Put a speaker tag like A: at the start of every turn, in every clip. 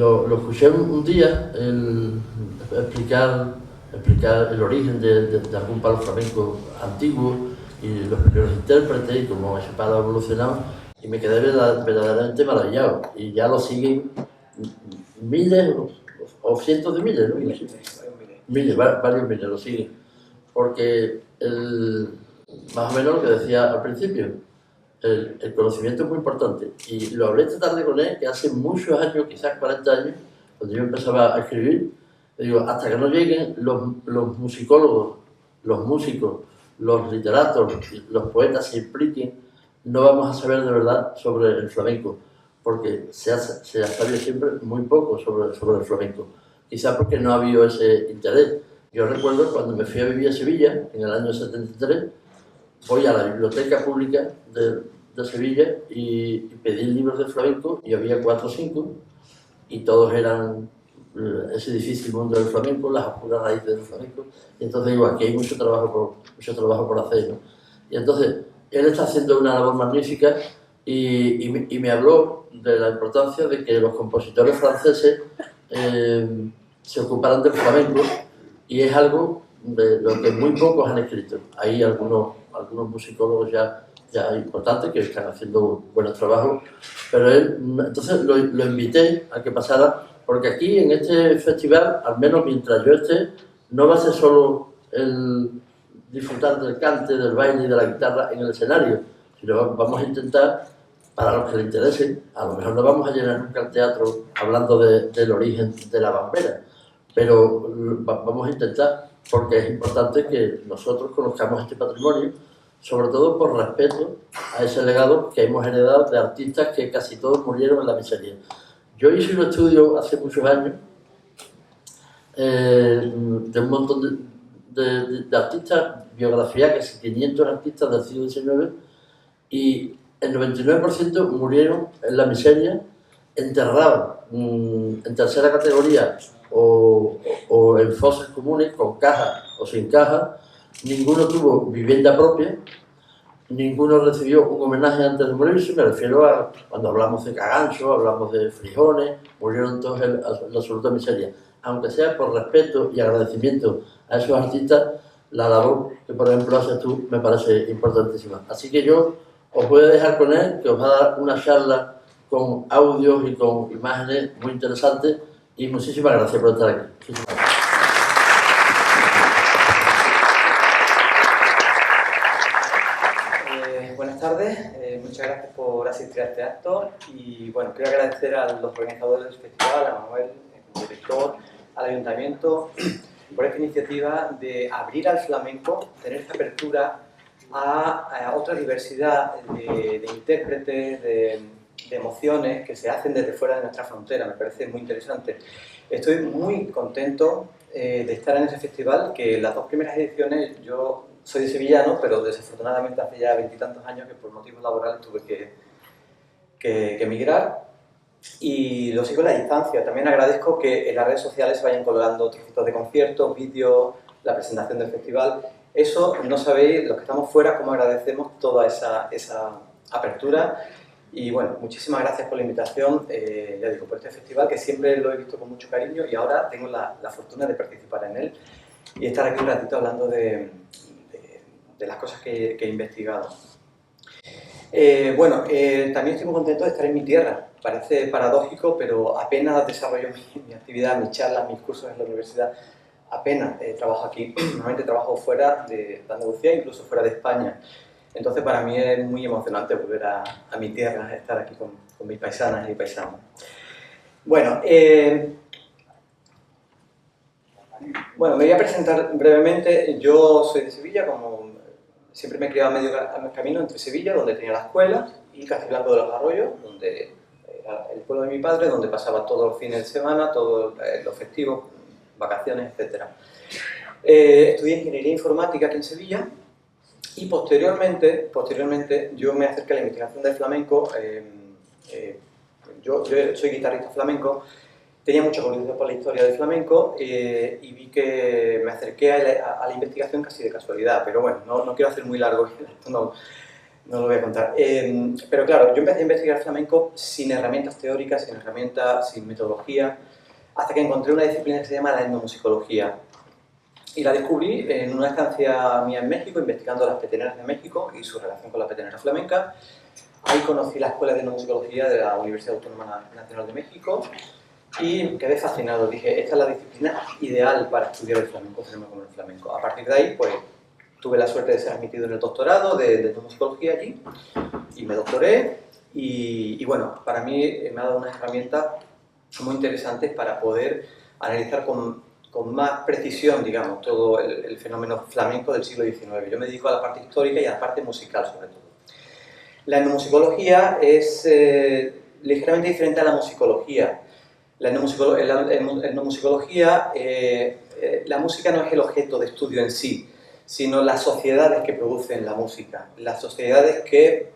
A: Lo escuché un día explicar el origen de algún palo flamenco antiguo y los primeros intérpretes y cómo ese palo ha evolucionado, y me quedé verdaderamente maravillado. Y ya lo siguen miles o cientos de miles, ¿no? Varios miles lo siguen. Porque más o menos lo que decía al principio, el conocimiento es muy importante. Y lo hablé esta tarde con él, que hace muchos años, quizás 40 años, cuando yo empezaba a escribir, le digo, hasta que no lleguen los musicólogos, los músicos, los literatos, los poetas se impliquen, no vamos a saber de verdad sobre el flamenco, porque se ha sabido siempre muy poco sobre el flamenco, quizás porque no ha habido ese interés. Yo recuerdo cuando me fui a vivir a Sevilla, en el año 73, voy a la biblioteca pública de Sevilla y pedí libros de flamenco, y había 4 o 5, y todos eran ese difícil mundo del flamenco, las oscuras raíces del flamenco. Y entonces digo, aquí hay mucho trabajo por hacer, ¿no? Y entonces él está haciendo una labor magnífica y me habló de la importancia de que los compositores franceses se ocuparan del flamenco, y es algo de lo que muy pocos han escrito. Hay algunos musicólogos ya importantes que están haciendo buenos trabajos, pero él, entonces lo invité a que pasara, porque aquí en este festival, al menos mientras yo esté, no va a ser solo el disfrutar del cante, del baile y de la guitarra en el escenario, sino vamos a intentar, para los que le interesen, a lo mejor no vamos a llenar nunca el teatro hablando del origen de la bambera, pero vamos a intentar, porque es importante que nosotros conozcamos este patrimonio, sobre todo por respeto a ese legado que hemos heredado de artistas que casi todos murieron en la miseria. Yo hice un estudio hace muchos años de un montón de artistas, biografía, casi 500 artistas del siglo XIX, y el 99% murieron en la miseria, enterrados en tercera categoría o en fosas comunes, con caja o sin caja. Ninguno tuvo vivienda propia, ninguno recibió un homenaje antes de morirse. Me refiero a cuando hablamos de Cagancho, hablamos de Frijones, murieron todos en la absoluta miseria. Aunque sea por respeto y agradecimiento a esos artistas, la labor que, por ejemplo, haces tú me parece importantísima. Así que yo os voy a dejar con él, que os va a dar una charla con audios y con imágenes muy interesantes, y muchísimas gracias por estar aquí. Muchísimas gracias.
B: Buenas tardes, muchas gracias por asistir a este acto, y bueno, quiero agradecer a los organizadores del festival, a Manuel, como director, al ayuntamiento, por esta iniciativa de abrir al flamenco, tener esta apertura a otra diversidad de intérpretes, de emociones que se hacen desde fuera de nuestra frontera. Me parece muy interesante. Estoy muy contento de estar en ese festival, que las 2 primeras ediciones yo soy de sevillano, pero desafortunadamente hace ya 20 y tantos años que por motivos laborales tuve que emigrar, y lo sigo a la distancia. También agradezco que en las redes sociales se vayan colgando trocitos de conciertos, vídeos, la presentación del festival. Eso no sabéis, los que estamos fuera, cómo agradecemos toda esa apertura. Y bueno, muchísimas gracias por la invitación, ya digo, por este festival, que siempre lo he visto con mucho cariño, y ahora tengo la fortuna de participar en él y estar aquí un ratito hablando de las cosas que he investigado. También estoy muy contento de estar en mi tierra. Parece paradójico, pero apenas desarrollo mi actividad, mis charlas, mis cursos en la universidad, apenas trabajo aquí. Normalmente trabajo fuera de Andalucía, incluso fuera de España. Entonces para mí es muy emocionante volver a mi tierra, estar aquí con mis paisanas y paisanos. Bueno, Bueno, me voy a presentar brevemente. Yo soy de Sevilla, como siempre me he criado a medio camino entre Sevilla, donde tenía la escuela, y Castiblanco de los Arroyos, donde era el pueblo de mi padre, donde pasaba todos los fines de semana, todos los festivos, vacaciones, etc. Estudié Ingeniería Informática aquí en Sevilla, y posteriormente yo me acerqué a la investigación del flamenco. Yo soy guitarrista flamenco, tenía mucha curiosidad por la historia del flamenco y vi que me acerqué a la investigación casi de casualidad, pero bueno, no quiero hacer muy largo, no lo voy a contar. Pero claro, yo empecé a investigar flamenco sin herramientas teóricas, sin herramientas, sin metodología, hasta que encontré una disciplina que se llama la etnomusicología. Y la descubrí en una estancia mía en México, investigando las peteneras de México y su relación con la petenera flamenca. Ahí conocí la Escuela de Etnomusicología de la Universidad Autónoma Nacional de México y quedé fascinado. Dije, esta es la disciplina ideal para estudiar el flamenco, como el flamenco. A partir de ahí, pues, tuve la suerte de ser admitido en el doctorado de etnomusicología allí y me doctoré. Y bueno, para mí me ha dado unas herramientas muy interesantes para poder analizar con más precisión, digamos, todo el fenómeno flamenco del siglo XIX. Yo me dedico a la parte histórica y a la parte musical, sobre todo. La etnomusicología es ligeramente diferente a la musicología. La etnomusicología, la música no es el objeto de estudio en sí, sino las sociedades que producen la música, las sociedades que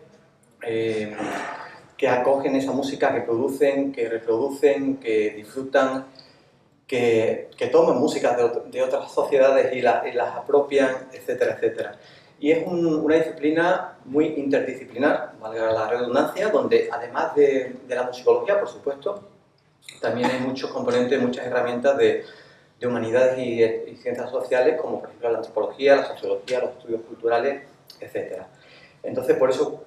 B: acogen esa música, que producen, que reproducen, que disfrutan, que toman músicas de otras sociedades y las apropian, etcétera, etcétera. Y es una disciplina muy interdisciplinar, valga la redundancia, donde además de la musicología, por supuesto, también hay muchos componentes, muchas herramientas de humanidades y ciencias sociales, como por ejemplo la antropología, la sociología, los estudios culturales, etcétera. Entonces, por eso,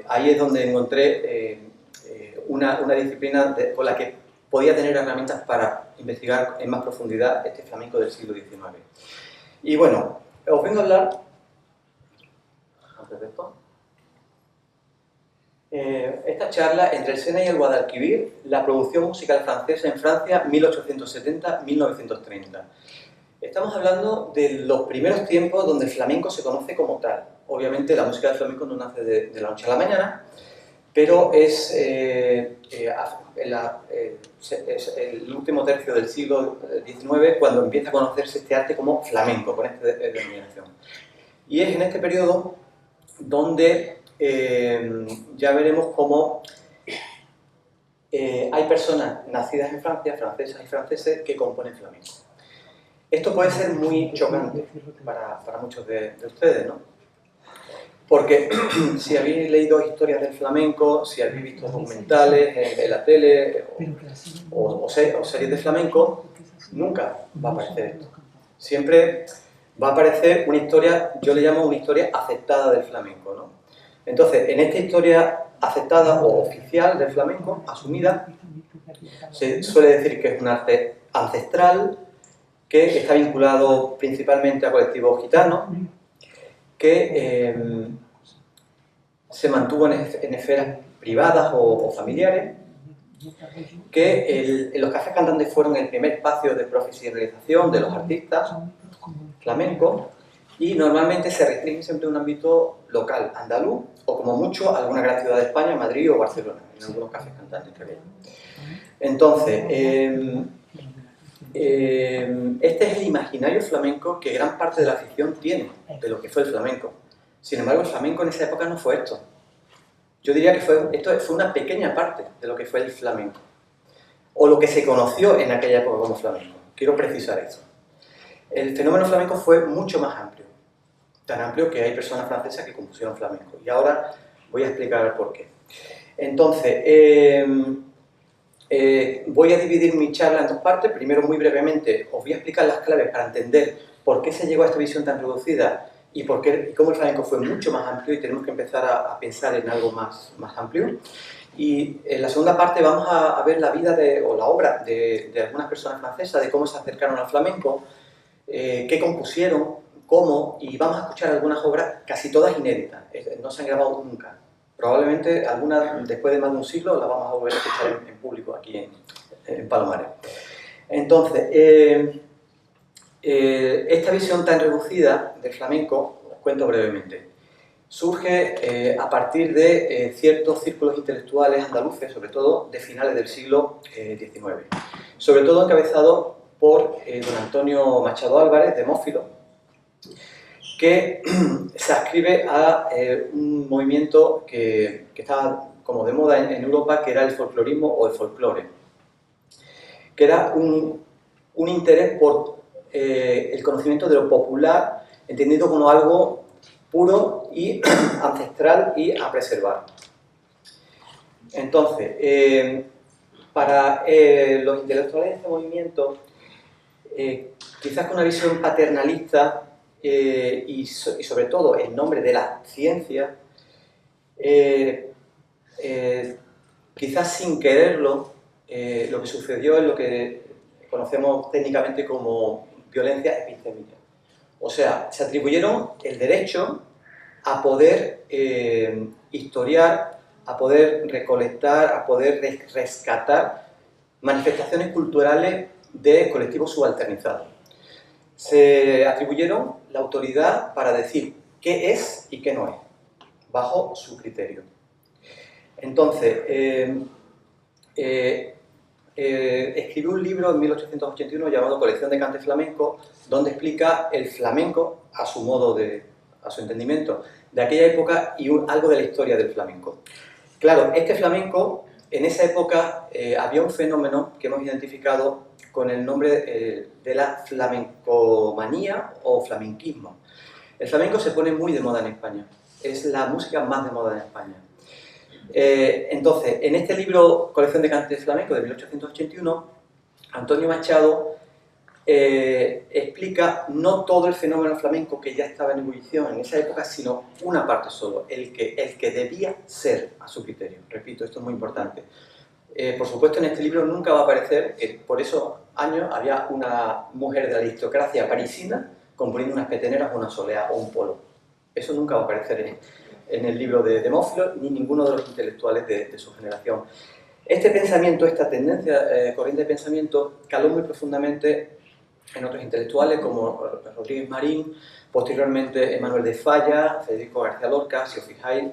B: ahí es donde encontré una disciplina con la que podía tener herramientas para investigar en más profundidad este flamenco del siglo XIX. Y bueno, os vengo a hablar, antes de esto, esta charla entre el Sena y el Guadalquivir, la producción musical francesa en Francia 1870-1930. Estamos hablando de los primeros tiempos donde el flamenco se conoce como tal. Obviamente la música del flamenco no nace de la noche a la mañana, pero es el último tercio del siglo XIX cuando empieza a conocerse este arte como flamenco, con esta denominación. Y es en este periodo donde ya veremos cómo hay personas nacidas en Francia, francesas y franceses, que componen flamenco. Esto puede ser muy chocante para muchos de ustedes, ¿no? Porque si habéis leído historias del flamenco, si habéis visto documentales en la tele o series de flamenco, nunca va a aparecer esto. Siempre va a aparecer una historia, yo le llamo una historia aceptada del flamenco, ¿no? Entonces, en esta historia aceptada o oficial del flamenco, asumida, se suele decir que es un arte ancestral, que está vinculado principalmente a colectivos gitanos, que se mantuvo en esferas privadas o familiares, que los cafés cantantes fueron el primer espacio de profesionalización de los artistas flamencos y normalmente se restringe siempre a un ámbito local, andaluz, o como mucho alguna gran ciudad de España, Madrid o Barcelona, en algunos cafés cantantes que había. Entonces, este es el imaginario flamenco que gran parte de la afición tiene de lo que fue el flamenco. Sin embargo, el flamenco en esa época no fue esto. Yo diría que esto fue una pequeña parte de lo que fue el flamenco, o lo que se conoció en aquella época como flamenco. Quiero precisar eso. El fenómeno flamenco fue mucho más amplio, tan amplio que hay personas francesas que compusieron flamenco. Y ahora voy a explicar por qué. Entonces, voy a dividir mi charla en dos partes. Primero, muy brevemente, os voy a explicar las claves para entender por qué se llegó a esta visión tan reducida y cómo el flamenco fue mucho más amplio y tenemos que empezar a pensar en algo más amplio. Y en la segunda parte vamos a ver la vida o la obra de algunas personas francesas, de cómo se acercaron al flamenco, qué compusieron, cómo, y vamos a escuchar algunas obras, casi todas inéditas, no se han grabado nunca. Probablemente algunas, después de más de un siglo, las vamos a volver a escuchar en público aquí en Palomares. Entonces, Esta visión tan reducida del flamenco, os cuento brevemente, surge a partir de ciertos círculos intelectuales andaluces, sobre todo de finales del siglo XIX, sobre todo encabezado por don Antonio Machado Álvarez, Demófilo, que se adscribe a un movimiento que estaba como de moda en Europa, que era el folclorismo o el folclore, que era un interés por el conocimiento de lo popular, entendido como algo puro y ancestral y a preservar. Entonces, para los intelectuales de este movimiento, quizás con una visión paternalista y sobre todo en nombre de la ciencia, quizás sin quererlo, lo que sucedió es lo que conocemos técnicamente como violencia epistémica. O sea, se atribuyeron el derecho a poder historiar, a poder recolectar, a poder rescatar manifestaciones culturales de colectivos subalternizados. Se atribuyeron la autoridad para decir qué es y qué no es, bajo su criterio. Entonces, escribió un libro en 1881 llamado Colección de Cantes Flamencos, donde explica el flamenco a su modo, a su entendimiento, de aquella época y algo de la historia del flamenco. Claro, este flamenco, en esa época había un fenómeno que hemos identificado con el nombre de la flamencomanía o flamenquismo. El flamenco se pone muy de moda en España, es la música más de moda en España. Entonces, en este libro, Colección de Cantes Flamencos, de 1881, Antonio Machado explica no todo el fenómeno flamenco que ya estaba en ebullición en esa época, sino una parte solo, el que debía ser a su criterio. Repito, esto es muy importante. Por supuesto, en este libro nunca va a aparecer que por esos años había una mujer de la aristocracia parisina componiendo unas peteneras o una solea o un polo. Eso nunca va a aparecer en el libro de Demófilo, ni ninguno de los intelectuales de su generación. Este pensamiento, esta tendencia, corriente de pensamiento, caló muy profundamente en otros intelectuales como Rodríguez Marín, posteriormente Emanuel de Falla, Federico García Lorca. Si os fijáis,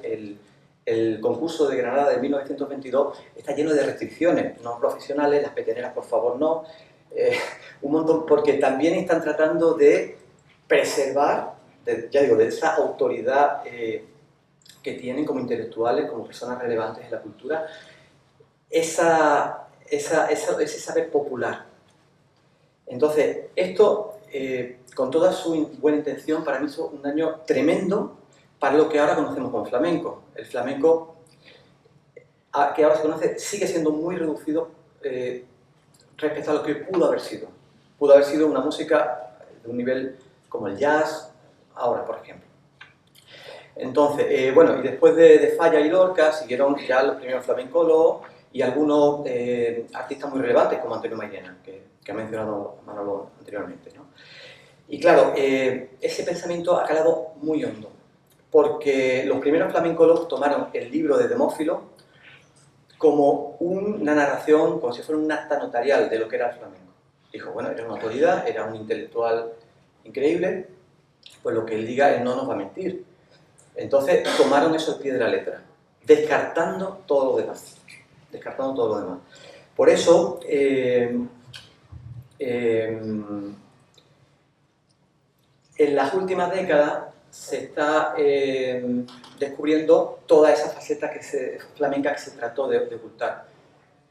B: el concurso de Granada de 1922 está lleno de restricciones, no profesionales, las peteneras por favor no, un montón, porque también están tratando de preservar, ya digo, de esa autoridad que tienen como intelectuales, como personas relevantes en la cultura, ese saber popular. Entonces, esto, con toda su buena intención, para mí hizo un daño tremendo para lo que ahora conocemos como flamenco. El flamenco, que ahora se conoce, sigue siendo muy reducido respecto a lo que pudo haber sido. Pudo haber sido una música de un nivel como el jazz, ahora, por ejemplo. Entonces, bueno, y después de Falla y Lorca siguieron ya los primeros flamencólogos y algunos artistas muy relevantes como Antonio Mairena, que ha mencionado Manolo anteriormente, ¿no? Y claro, ese pensamiento ha calado muy hondo, porque los primeros flamencólogos tomaron el libro de Demófilo como una narración, como si fuera un acta notarial de lo que era el flamenco. Dijo, bueno, era una autoridad, era un intelectual increíble, pues lo que él diga, él no nos va a mentir. Entonces tomaron eso al pie de la letra, descartando todo lo demás. Descartando todo lo demás. Por eso, en las últimas décadas se está descubriendo toda esa faceta flamenca que se trató de ocultar.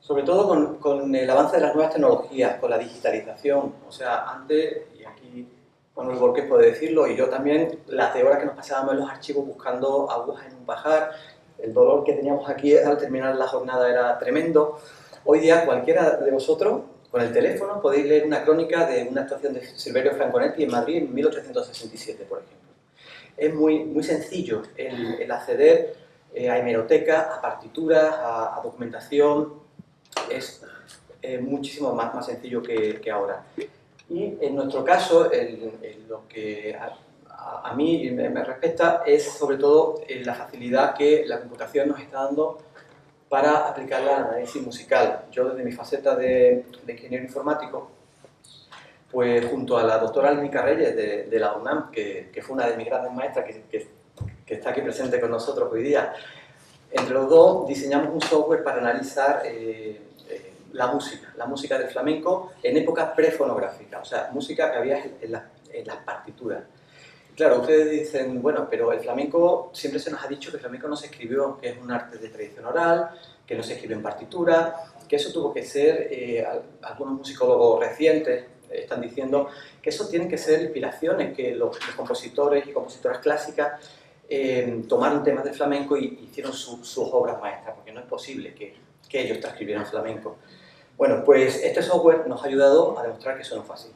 B: Sobre todo con el avance de las nuevas tecnologías, con la digitalización. O sea, antes, y aquí Manuel Borges puede decirlo, y yo también, las de horas que nos pasábamos en los archivos buscando agujas en un pajar, el dolor que teníamos aquí al terminar la jornada era tremendo. Hoy día cualquiera de vosotros, con el teléfono, podéis leer una crónica de una actuación de Silverio Franconetti en Madrid en 1867, por ejemplo. Es muy sencillo el acceder a hemerotecas, a partituras, a documentación. Es muchísimo más sencillo que ahora. Y en nuestro caso, lo que a mí me respecta es sobre todo la facilidad que la computación nos está dando para aplicarla al análisis musical. Yo desde mi faceta de ingeniero informático, pues junto a la doctora Almica Reyes de la UNAM, que fue una de mis grandes maestras, que está aquí presente con nosotros hoy día, entre los dos diseñamos un software para analizar la música del flamenco en época prefonográfica, o sea, música que había en las partituras. Claro, ustedes dicen, bueno, pero el flamenco, siempre se nos ha dicho que el flamenco no se escribió, que es un arte de tradición oral, que no se escribió en partitura, que eso tuvo que ser, algunos musicólogos recientes están diciendo que eso tienen que ser inspiraciones, que los compositores y compositoras clásicas tomaron temas del flamenco y hicieron sus obras maestras, porque no es posible que ellos transcribieran flamenco. Bueno, pues este software nos ha ayudado a demostrar que eso no fue así.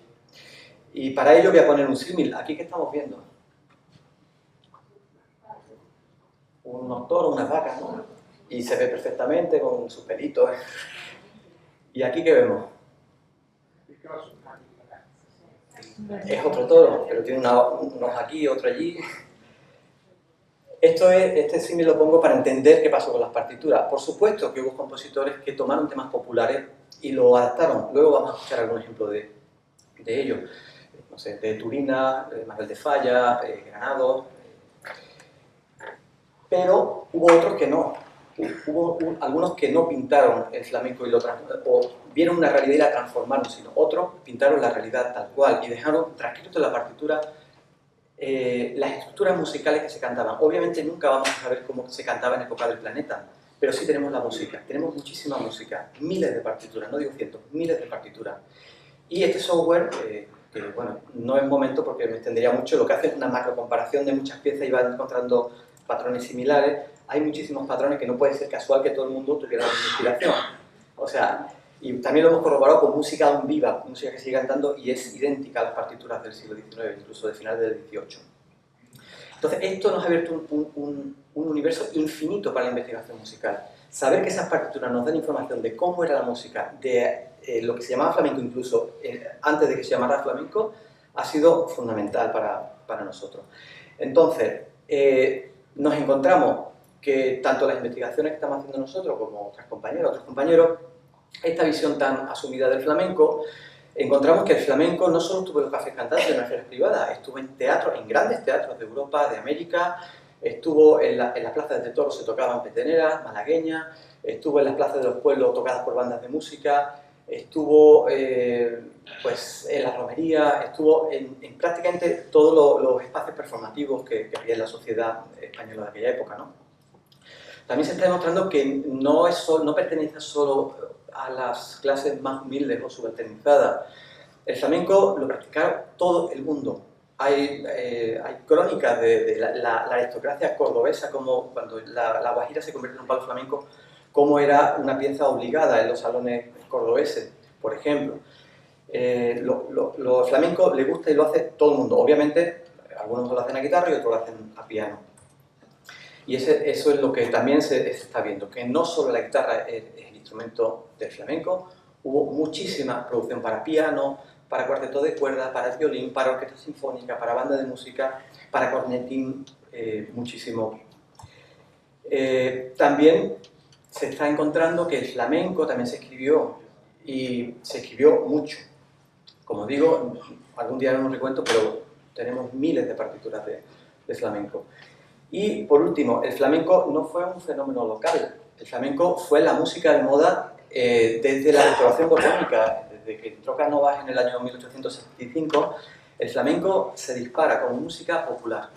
B: Y para ello voy a poner un símil. Aquí, ¿qué estamos viendo? Unos toros, unas vacas, ¿no? Y se ve perfectamente con sus pelitos. ¿Y aquí qué vemos? Es otro toro, pero tiene unos aquí, otro allí. Este símil lo pongo para entender qué pasó con las partituras. Por supuesto que hubo compositores que tomaron temas populares y lo adaptaron. Luego vamos a escuchar algún ejemplo de ello. No sé, de Turina, Manuel de Falla, Granados. Pero hubo otros que no. Hubo algunos que no pintaron el flamenco o vieron una realidad y la transformaron, sino otros pintaron la realidad tal cual y dejaron transcrito en la partitura las estructuras musicales que se cantaban. Obviamente nunca vamos a saber cómo se cantaba en época del planeta, pero sí tenemos la música, tenemos muchísima música, miles de partituras, no digo cientos, miles de partituras. Y este software, que bueno, no es momento porque me extendería mucho, lo que hace es una macro comparación de muchas piezas y va encontrando patrones similares. Hay muchísimos patrones que no puede ser casual que todo el mundo tuviera la misma inspiración. O sea, y también lo hemos corroborado con música aún viva, música que sigue cantando y es idéntica a las partituras del siglo XIX, incluso de final del XVIII. Entonces, esto nos ha abierto un universo infinito para la investigación musical. Saber que esas partituras nos dan información de cómo era la música, de lo que se llamaba flamenco incluso antes de que se llamara flamenco, ha sido fundamental para nosotros. Entonces, nos encontramos que tanto las investigaciones que estamos haciendo nosotros como otros compañeros, esta visión tan asumida del flamenco, encontramos que el flamenco no solo estuvo en los cafés cantantes en las ferias privadas, estuvo en teatros, en grandes teatros de Europa, de América, estuvo en las plazas de toros, se tocaban peteneras, malagueñas, estuvo en las plazas de los pueblos tocadas por bandas de música, estuvo pues, en la romería, estuvo en prácticamente todos los espacios performativos que había en la sociedad española de aquella época, ¿no? También se está demostrando que no pertenece solo a las clases más humildes o subalternizadas. El flamenco lo practicaba todo el mundo. Hay crónicas de la aristocracia cordobesa, como cuando la guajira se convirtió en un palo flamenco, cómo era una pieza obligada en los salones cordobeses, por ejemplo. Lo flamenco le gusta y lo hace todo el mundo. Obviamente, algunos lo hacen a guitarra y otros lo hacen a piano. Y eso es lo que también se está viendo, que no solo la guitarra es el instrumento del flamenco, hubo muchísima producción para piano, para cuarteto de cuerda, para violín, para orquesta sinfónica, para banda de música, para cornetín, muchísimo. También se está encontrando que el flamenco también se escribió, y se escribió mucho. Como digo, algún día haremos un recuento, pero tenemos miles de partituras de flamenco. Y por último, el flamenco no fue un fenómeno local. El flamenco fue la música de moda desde la restauración borbónica, desde que entró Cánovas en el año 1875. El flamenco se dispara como música popular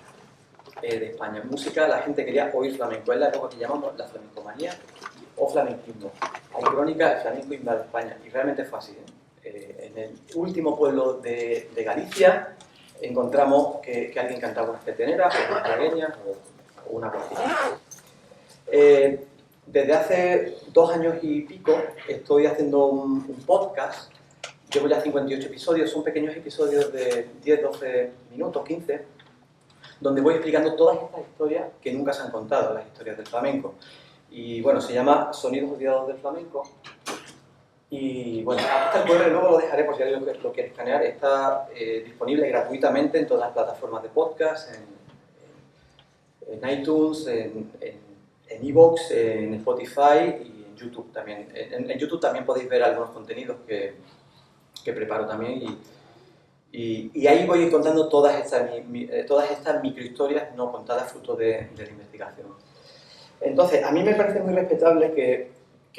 B: de España. Música, la gente quería oír flamenco. Es la época que llamamos la flamencomanía o flamenquismo. Hay crónica del flamenco invade España y realmente fue así. En el último pueblo de Galicia encontramos que alguien cantaba unas peteneras, o unas malagueñas o una cocina. Desde hace 2 años y pico estoy haciendo un podcast. Llevo ya 58 episodios, son pequeños episodios de 10, 12 minutos, 15, donde voy explicando todas estas historias que nunca se han contado, las historias del flamenco. Y bueno, se llama Sonidos Olvidados del Flamenco. Y bueno, aquí está el QR, luego lo dejaré por si alguien lo quiere escanear. Está disponible gratuitamente en todas las plataformas de podcast, en iTunes, en iVoox, en Spotify y en YouTube también. En YouTube también podéis ver algunos contenidos que preparo también Y ahí voy contando todas estas microhistorias no contadas fruto de la investigación. Entonces, a mí me parece muy respetable que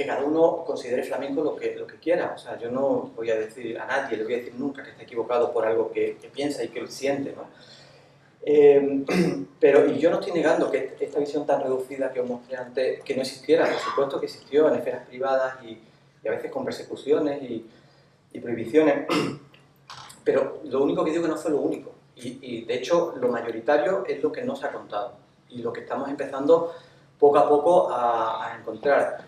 B: cada uno considere flamenco lo que quiera. O sea, yo no voy a decir a nadie, le voy a decir nunca que está equivocado por algo que piensa y que siente, ¿no? Pero y yo no estoy negando que esta visión tan reducida que os mostré antes, que no existiera. Por supuesto que existió en esferas privadas y a veces con persecuciones y prohibiciones. Pero lo único que digo que no fue lo único. Y de hecho, lo mayoritario es lo que no se ha contado. Y lo que estamos empezando poco a poco a encontrar.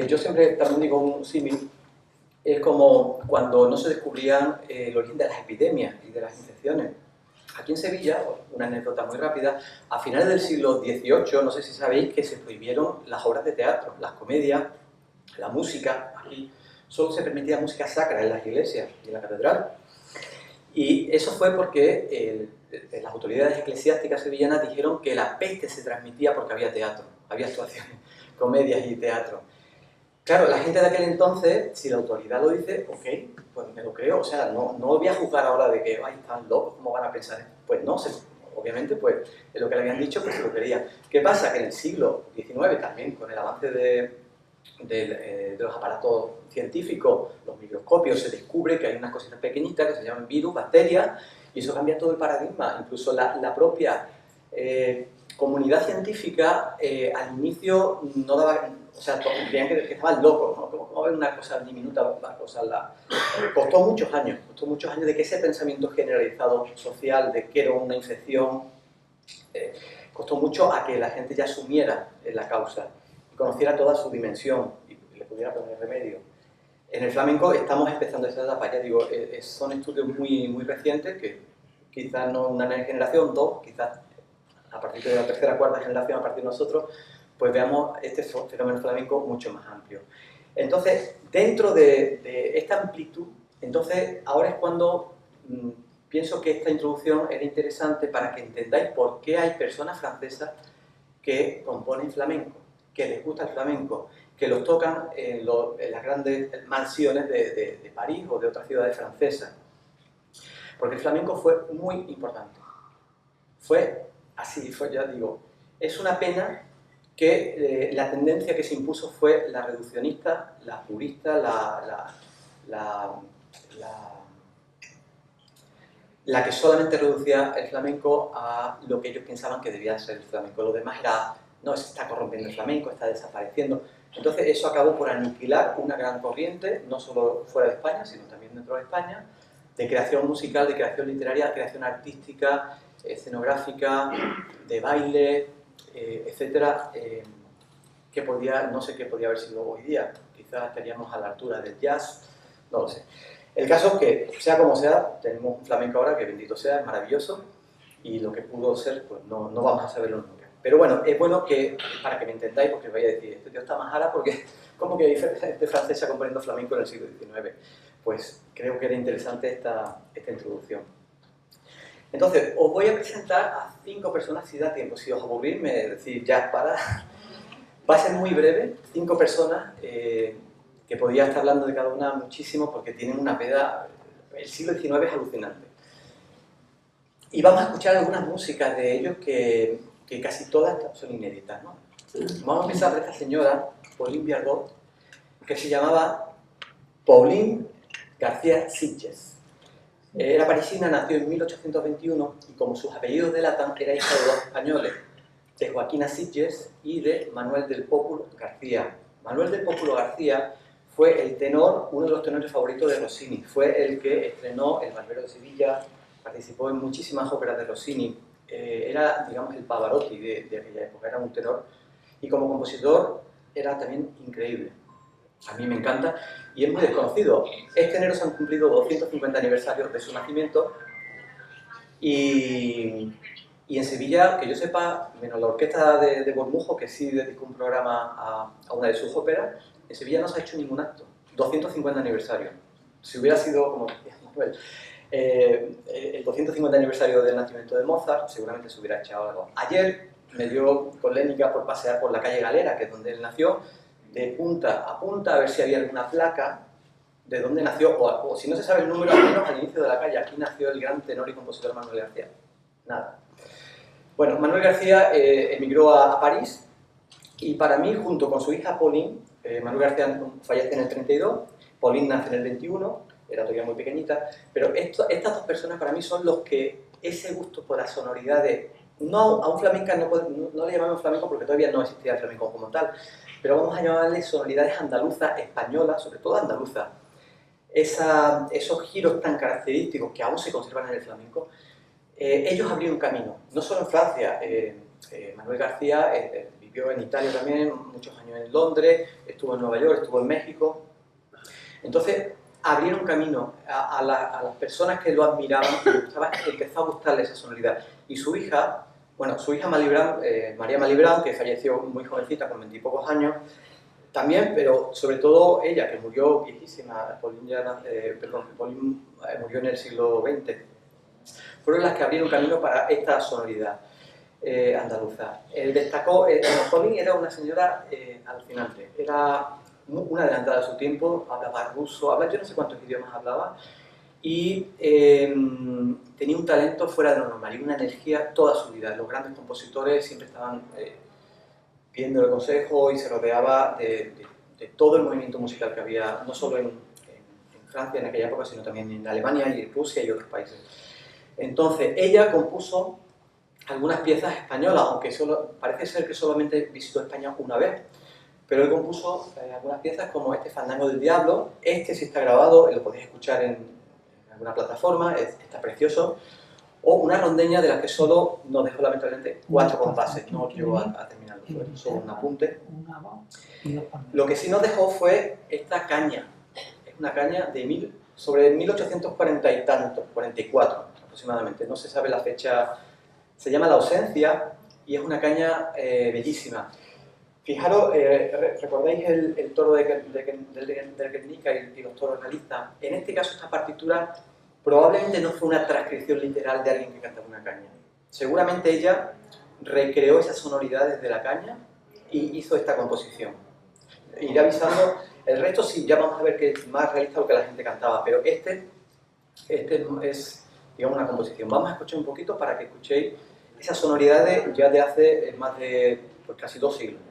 B: Yo siempre también digo un símil, es como cuando no se descubrían el origen de las epidemias y de las infecciones. Aquí en Sevilla, una anécdota muy rápida, a finales del siglo XVIII, no sé si sabéis que se prohibieron las obras de teatro, las comedias, la música. Aquí solo se permitía música sacra en las iglesias y en la catedral. Y eso fue porque las autoridades eclesiásticas sevillanas dijeron que la peste se transmitía porque había teatro, había actuaciones, comedias y teatro. Claro, la gente de aquel entonces, si la autoridad lo dice, ok, pues me lo creo. O sea, no voy a juzgar ahora de que, ay, están locos, ¿cómo van a pensar? Pues no, obviamente, pues, es lo que le habían dicho, pues se lo creía. ¿Qué pasa? Que en el siglo XIX también, con el avance de los aparatos científicos, los microscopios, se descubre que hay unas cositas pequeñitas que se llaman virus, bacterias, y eso cambia todo el paradigma. Incluso la propia comunidad científica al inicio no daba... O sea, creían que estaban locos, ¿no? ¿Cómo ver una cosa diminuta? Costó muchos años de que ese pensamiento generalizado social de que era una infección, costó mucho a que la gente ya asumiera la causa y conociera toda su dimensión y le pudiera poner remedio. En el flamenco estamos empezando esta etapa, ya digo, son estudios muy, muy recientes que quizás no una generación, dos, quizás a partir de la tercera, cuarta generación, a partir de nosotros, pues veamos este fenómeno flamenco mucho más amplio. Entonces, dentro de esta amplitud, entonces ahora es cuando pienso que esta introducción era interesante para que entendáis por qué hay personas francesas que componen flamenco, que les gusta el flamenco, que los tocan en las grandes mansiones de París o de otras ciudades francesas. Porque el flamenco fue muy importante. Fue así, ya digo, es una pena que la tendencia que se impuso fue la reduccionista, la purista, la que solamente reducía el flamenco a lo que ellos pensaban que debía ser el flamenco. Lo demás era, no, se está corrompiendo el flamenco, está desapareciendo. Entonces eso acabó por aniquilar una gran corriente, no solo fuera de España, sino también dentro de España, de creación musical, de creación literaria, de creación artística, escenográfica, de baile, etcétera, que no sé qué podía haber sido hoy día. Quizás estaríamos a la altura del jazz, no lo sé. El caso es que, sea como sea, tenemos un flamenco ahora que, bendito sea, es maravilloso, y lo que pudo ser, pues no vamos a saberlo nunca. Pero bueno, es bueno que, para que me entendáis, porque vais a decir, este tío está más jara porque, ¿cómo que hay gente francesa componiendo flamenco en el siglo XIX? Pues creo que era interesante esta introducción. Entonces, os voy a presentar a 5 personas si da tiempo. Si os aburrís, me decís ya para. Va a ser muy breve, 5 personas que podría estar hablando de cada una muchísimo porque tienen una veda. El siglo XIX es alucinante. Y vamos a escuchar algunas músicas de ellos que casi todas son inéditas, ¿no? Vamos a empezar por esta señora, Pauline Biardot, que se llamaba Pauline García Sitges. Era parisina, nació en 1821 y como sus apellidos delatan, era hija de 2 españoles, de Joaquina Sitges y de Manuel del Pópulo García. Manuel del Pópulo García fue el tenor, uno de los tenores favoritos de Rossini. Fue el que estrenó El Barbero de Sevilla, participó en muchísimas óperas de Rossini. Era, digamos, el Pavarotti de aquella época, era un tenor. Y como compositor era también increíble. A mí me encanta y es muy desconocido. Este enero se han cumplido 250 aniversarios de su nacimiento y en Sevilla, que yo sepa, menos la orquesta de Bormujo, que sí dedicó un programa a una de sus óperas, en Sevilla no se ha hecho ningún acto. 250 aniversarios. Si hubiera sido, como decía Manuel, el 250 aniversario del nacimiento de Mozart, seguramente se hubiera echado algo. Ayer me dio con Lénica por pasear por la calle Galera, que es donde él nació, de punta a punta, a ver si había alguna placa de dónde nació, o si no se sabe el número, al menos al inicio de la calle, aquí nació el gran tenor y compositor Manuel García. Nada. Bueno, Manuel García emigró a París y para mí, junto con su hija Pauline, Manuel García fallece en el 32, Pauline nace en el 21, era todavía muy pequeñita, pero estas dos personas para mí son los que ese gusto por la sonoridad de... No, a un flamenca no le llamamos flamenco porque todavía no existía el flamenco como tal, pero vamos a llamarle sonoridades andaluzas, españolas, sobre todo andaluzas. Esos giros tan característicos que aún se conservan en el flamenco, ellos abrieron camino, no solo en Francia. Manuel García vivió en Italia también, muchos años en Londres, estuvo en Nueva York, estuvo en México. Entonces, abrieron camino a las personas que lo admiraban, que les gustaba, empezó a gustarle esa sonoridad. Y su hija, bueno, su hija María Malibran, que falleció muy jovencita, con 20 y pocos años, también, pero sobre todo ella, que murió viejísima, Pauline murió en el siglo XX, fueron las que abrieron camino para esta sonoridad andaluza. Pauline era una señora alucinante, era una adelantada a su tiempo, hablaba ruso, yo no sé cuántos idiomas hablaba, y tenía un talento fuera de lo normal y una energía toda su vida. Los grandes compositores siempre estaban pidiendo el consejo y se rodeaba de todo el movimiento musical que había, no solo en Francia en aquella época, sino también en Alemania y Rusia y otros países. Entonces, ella compuso algunas piezas españolas, aunque parece ser que solamente visitó España una vez, pero él compuso algunas piezas como este Fandango del Diablo. Este sí está grabado, lo podéis escuchar en alguna plataforma, está precioso. O una rondeña de la que solo nos dejó lamentablemente 4 compases, no llegó a terminarlo, fue solo un apunte. Lo que sí nos dejó fue esta caña, es una caña de sobre 1840 y tantos, 44 aproximadamente, no se sabe la fecha, se llama La Ausencia y es una caña bellísima. Fijaros, ¿recordáis el toro del Guernica y los toros realistas? En este caso, esta partitura probablemente no fue una transcripción literal de alguien que cantaba una caña. Seguramente ella recreó esas sonoridades de la caña y hizo esta composición. Iré avisando, el resto sí, ya vamos a ver que es más realista lo que la gente cantaba, pero este es, digamos, una composición. Vamos a escuchar un poquito para que escuchéis esas sonoridades ya de hace más de casi 2 siglos.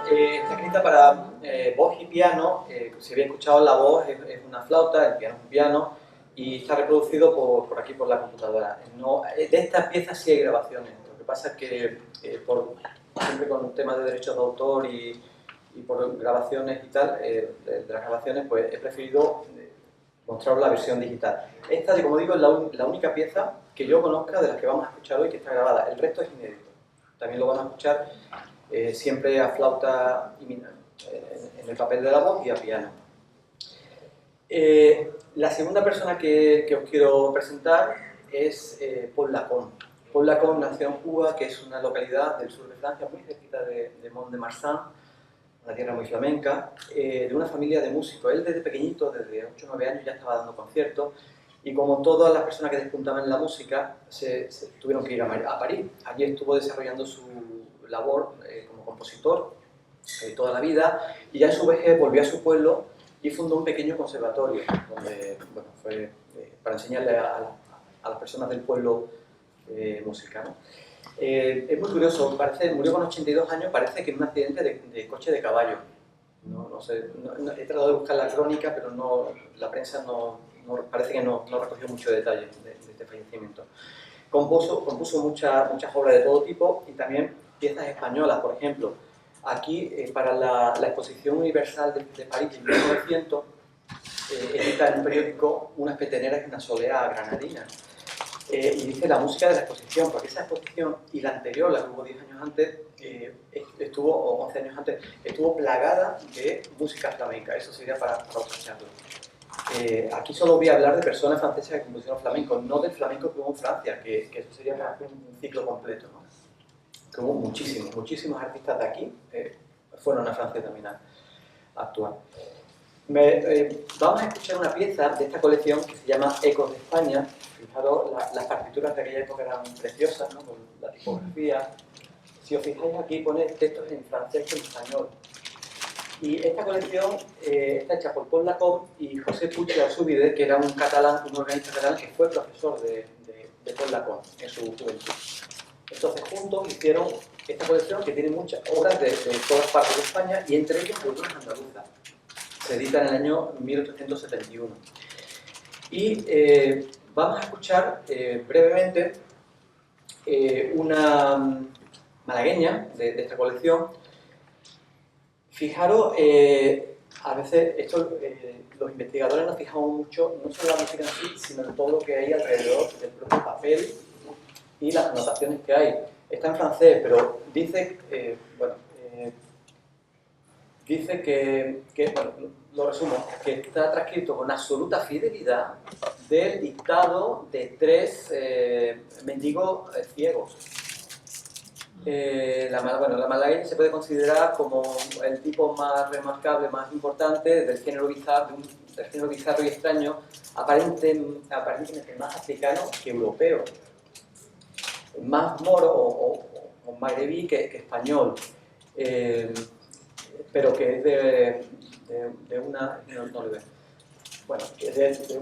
B: Está escrita para voz y piano. Si habéis escuchado, la voz es una flauta, el piano es un piano, y está reproducido por aquí, por la computadora. De estas piezas sí hay grabaciones. Lo que pasa es que siempre con temas de derechos de autor y por grabaciones y tal, de las grabaciones, pues he preferido mostrar la versión digital. Esta, como digo, es la única pieza que yo conozca de las que vamos a escuchar hoy que está grabada. El resto es inédito. También lo van a escuchar siempre a flauta en el papel de la voz y a piano. La segunda persona que os quiero presentar es Paul Lacombe. Paul Lacombe nació en Cuba, que es una localidad del sur de Francia, muy cerquita de Mont-de-Marsan, una tierra muy flamenca, de una familia de músicos. Él desde pequeñito, desde 8 o 9 años, ya estaba dando conciertos y como todas las personas que despuntaban en la música, se tuvieron que ir a París. Allí estuvo desarrollando su labor como compositor toda la vida y ya en su vejez volvió a su pueblo y fundó un pequeño conservatorio donde, bueno, fue para enseñarle a las personas del pueblo música, ¿no? Es muy curioso, murió con 82 años, parece que en un accidente de coche de caballo. No sé, he tratado de buscar la crónica, pero la prensa parece que no recogió mucho detalle de este fallecimiento. Compuso muchas obras de todo tipo y también piezas españolas, por ejemplo. Aquí, para la Exposición Universal de París en 1900, edita en un periódico unas peteneras y una soleá granadina. Y dice la música de la exposición, porque esa exposición y la anterior, la que hubo 10 años antes, o 11 años antes, estuvo plagada de música flamenca. Eso sería para otra charla. Aquí solo voy a hablar de personas francesas que compusieron flamenco, no del flamenco que hubo en Francia, que eso sería para un ciclo completo, ¿no? Que hubo muchísimos artistas de aquí fueron a Francia también a actuar. Vamos a escuchar una pieza de esta colección que se llama Ecos de España. Fijaros, las partituras de aquella época eran preciosas, ¿no? Con la tipografía. Si os fijáis aquí pone textos en francés y en español. Y esta colección está hecha por Paul Lacombe y José Puig de Alzubide, que era un organista catalán que fue profesor de Paul Lacombe en su juventud. Entonces juntos hicieron esta colección que tiene muchas obras de todas partes de España y entre ellas algunas andaluzas. Se edita en el año 1871. Y vamos a escuchar brevemente una malagueña de esta colección. Fijaros, a veces los investigadores nos fijamos mucho, no solo en la música en sí, sino en todo lo que hay alrededor del propio papel y las anotaciones que hay. Está en francés, pero dice, dice que bueno, lo resumo, que está transcrito con absoluta fidelidad del dictado de 3 mendigos ciegos. La malagueña se puede considerar como el tipo más remarcable, más importante del género bizarro y extraño, aparentemente más africano que europeo, más moro o magrebí que español, pero que es de una... no le veo. Bueno, de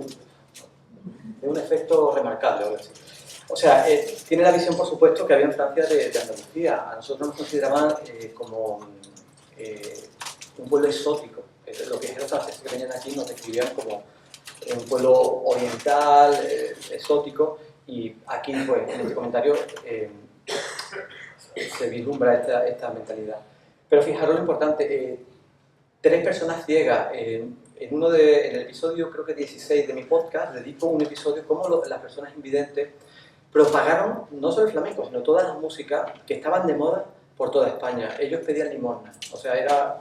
B: un efecto remarcable, ahora sí. O sea, tiene la visión, por supuesto, que había en Francia de Andalucía. A nosotros nos consideraban como un pueblo exótico. Los viajeros franceses que venían aquí nos describían como un pueblo oriental, exótico, y aquí, pues, en este comentario se vislumbra esta mentalidad. Pero fijaros lo importante, 3 personas ciegas. En el episodio, creo que 16 de mi podcast, dedico un episodio cómo las personas invidentes propagaron no solo el flamenco, sino todas las músicas que estaban de moda por toda España. Ellos pedían limosna. O sea, era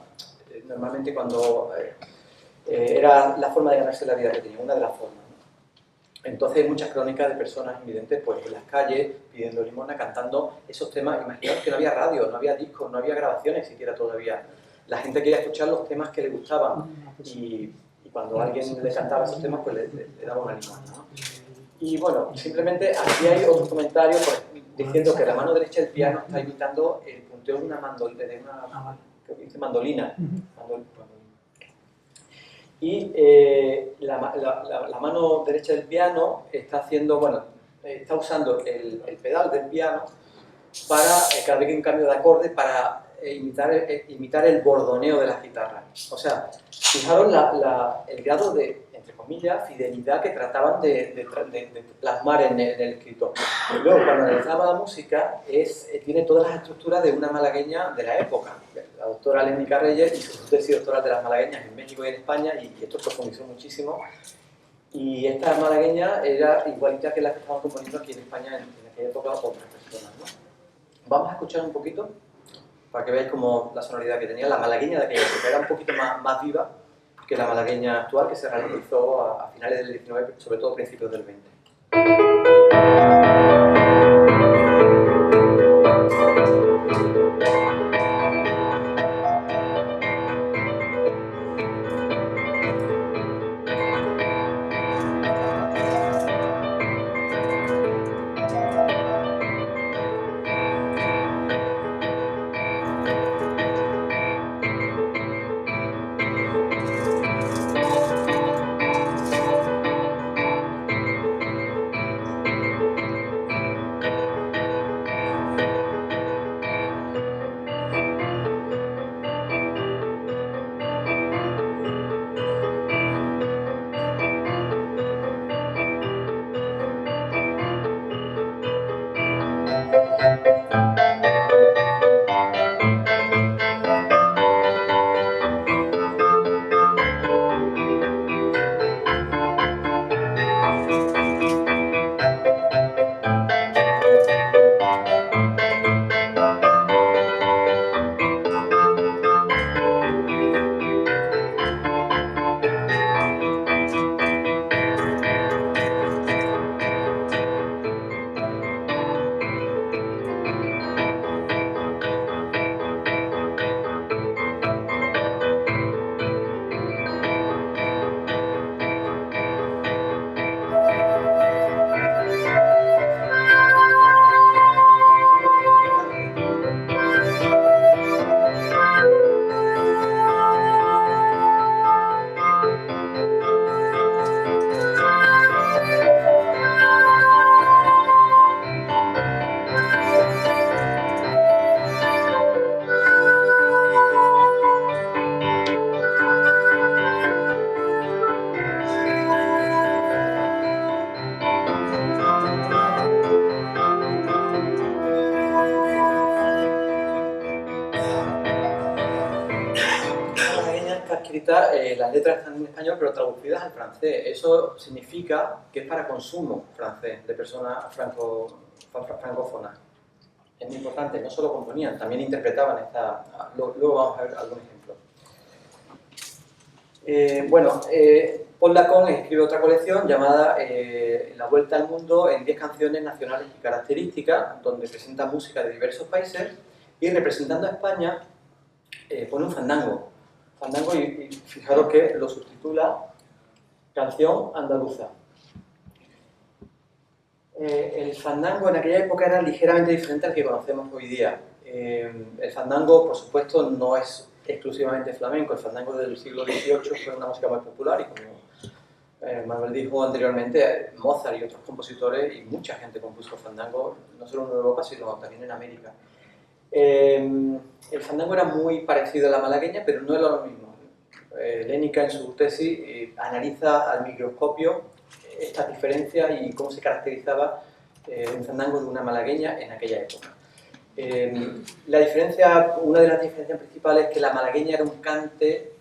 B: normalmente cuando era la forma de ganarse la vida que tenían, una de las formas, ¿no? Entonces hay muchas crónicas de personas invidentes pues, en las calles pidiendo limosna, cantando esos temas. Imaginaos que no había radio, no había discos, no había grabaciones siquiera todavía. La gente quería escuchar los temas que le gustaban y cuando alguien le cantaba esos temas pues le daba una limosna, ¿no? Y bueno, simplemente aquí hay otro comentario pues, diciendo que la mano derecha del piano está imitando el punteo de una mandolina. Y la mano derecha del piano está usando el pedal del piano para, cada vez que hay un cambio de acorde, para imitar el bordoneo de las guitarras. O sea, fijaros el grado de, entre comillas, fidelidad que trataban de plasmar en el escrito. Y luego, cuando analizaba la música, tiene todas las estructuras de una malagueña de la época. La doctora Lénica Reyes hizo su tesis doctoral de las malagueñas en México y en España, y esto profundizó muchísimo. Y esta malagueña era igualita que la que estaban componiendo aquí en España en aquella época otras personas, ¿no? Vamos a escuchar un poquito para que veáis como la sonoridad que tenía la malagueña de aquella época. Era un poquito más viva que la malagueña actual, que se realizó a finales del 19, sobre todo a principios del 20. cuenta, las letras están en español pero traducidas al francés. Eso significa que es para consumo francés, de personas francófonas. Es muy importante, no solo componían, también interpretaban esta... Luego vamos a ver algún ejemplo. Paul Lacón escribe otra colección llamada La Vuelta al Mundo en 10 canciones nacionales y características, donde presenta música de diversos países y representando a España pone un fandango. Y fijaros que lo subtitula Canción Andaluza. El fandango en aquella época era ligeramente diferente al que conocemos hoy día. El fandango, por supuesto, no es exclusivamente flamenco. El fandango del siglo XVIII fue una música muy popular y, como Manuel dijo anteriormente, Mozart y otros compositores y mucha gente compuso fandango, no solo en Europa, sino también en América. El fandango era muy parecido a la malagueña, pero no era lo mismo. Lénica, en su tesis, analiza al microscopio estas diferencias y cómo se caracterizaba un fandango de una malagueña en aquella época. Una de las diferencias principales es que la malagueña era un cante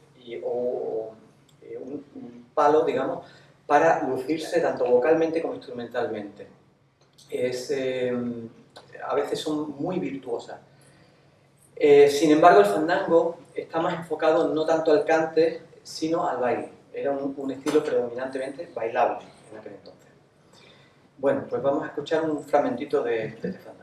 B: un palo, digamos, para lucirse tanto vocalmente como instrumentalmente. A veces son muy virtuosas. Sin embargo, el fandango está más enfocado no tanto al cante, sino al baile. Era un estilo predominantemente bailable en aquel entonces. Bueno, pues vamos a escuchar un fragmentito de este fandango.